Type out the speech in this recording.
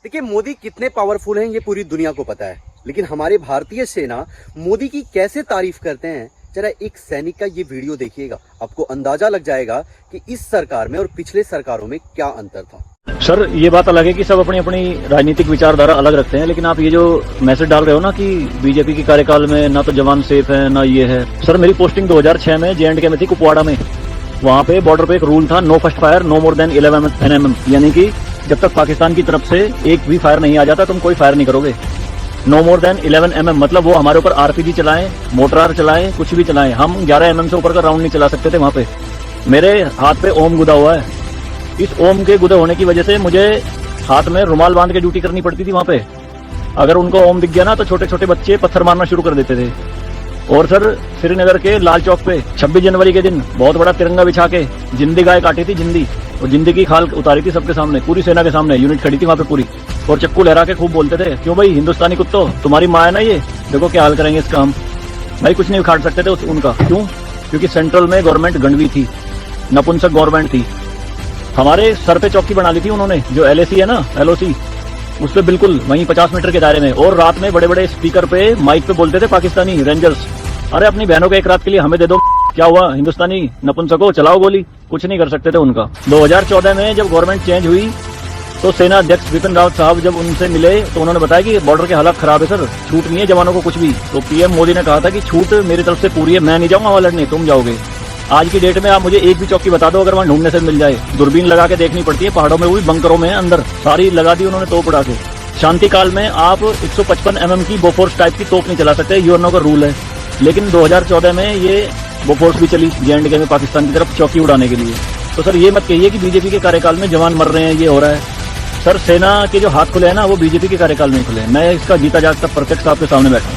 देखिए, मोदी कितने पावरफुल हैं ये पूरी दुनिया को पता है, लेकिन हमारे भारतीय सेना मोदी की कैसे तारीफ करते हैं, जरा एक सैनिक का ये वीडियो देखिएगा, आपको अंदाजा लग जाएगा कि इस सरकार में और पिछले सरकारों में क्या अंतर था। सर, ये बात अलग है कि सब अपनी अपनी राजनीतिक विचारधारा अलग रखते हैं, लेकिन आप ये जो मैसेज डाल रहे हो ना कि बीजेपी के कार्यकाल में ना तो जवान सेफ है ना ये है। सर, मेरी पोस्टिंग 2006 में JNK में थी, कुपवाड़ा में। वहाँ पे बॉर्डर पे एक रूल था, no first fire no more than 11 NM, यानी कि जब तक पाकिस्तान की तरफ से एक भी फायर नहीं आ जाता तुम कोई फायर नहीं करोगे। नो मोर देन 11 MM मतलब वो हमारे ऊपर RPG चलाएं, मोटरार चलाएं, कुछ भी चलाएं, हम 11 MM से ऊपर का राउंड नहीं चला सकते थे वहाँ पे। मेरे हाथ पे ओम गुदा हुआ है, इस ओम के गुदे होने की वजह से मुझे हाथ में रुमाल बांध के ड्यूटी करनी पड़ती थी वहाँ पे। अगर उनको ओम दिख गया ना तो छोटे छोटे बच्चे पत्थर मारना शुरू कर देते थे। और सर, श्रीनगर के लाल चौक पे 26 जनवरी के दिन बहुत बड़ा तिरंगा बिछा के जिंदी गाय काटी थी, जिंदी, और जिंदी की खाल उतारी थी सबके सामने, पूरी सेना के सामने यूनिट खड़ी थी वहाँ पे पूरी, और चक्कू लहरा के खूब बोलते थे, क्यों भाई हिंदुस्तानी कुत्तों, तुम्हारी माँ है ना ये, देखो क्या हाल करेंगे इसका हम। भाई कुछ नहीं उखाड़ सकते थे उनका, क्यों? क्योंकि सेंट्रल में गवर्नमेंट गंडवी थी, नपुंसक गवर्नमेंट थी। हमारे सर पे चौकी बना ली थी उन्होंने, जो LAC है ना, LOC, उस पे बिल्कुल वहीं 50 मीटर के दायरे में, और रात में बड़े बड़े स्पीकर पे माइक पे बोलते थे पाकिस्तानी रेंजर्स, अरे अपनी बहनों के एक रात के लिए हमें दे दो, क्या हुआ हिंदुस्तानी नपुंसको, चलाओ गोली। कुछ नहीं कर सकते थे उनका। 2014 में जब गवर्नमेंट चेंज हुई तो सेना अध्यक्ष बिपिन रावत साहब जब उनसे मिले तो उन्होंने बताया कि बॉर्डर के हालात खराब है सर, छूट नहीं है जवानों को कुछ भी। तो PM मोदी ने कहा था कि छूट मेरी तरफ से पूरी है, मैं नहीं जाऊंगा वहां लड़ने, तुम जाओगे। आज की डेट में आप मुझे एक भी चौकी बता दो अगर वहां ढूंढने से मिल जाए, दूरबीन लगा के देखनी पड़ती है, पहाड़ों में, वो भी बंकरों में अंदर, सारी लगा दी उन्होंने तोप उड़ा के। शांति काल में आप 155 MM की बोफोर्स टाइप की तोप नहीं चला सकते, यूएनओ का रूल है। लेकिन 2014 में ये बोफोर्स भी चली JNK में पाकिस्तान की तरफ चौकी उड़ाने के लिए। तो सर ये मत कहिए कि बीजेपी के कार्यकाल में जवान मर रहे हैं, ये हो रहा है। सर, सेना के जो हाथ खुले हैं ना वो बीजेपी के कार्यकाल में खुले हैं। मैं इसका जीता जागता प्रत्यक्ष आपके सामने बैठा हूं।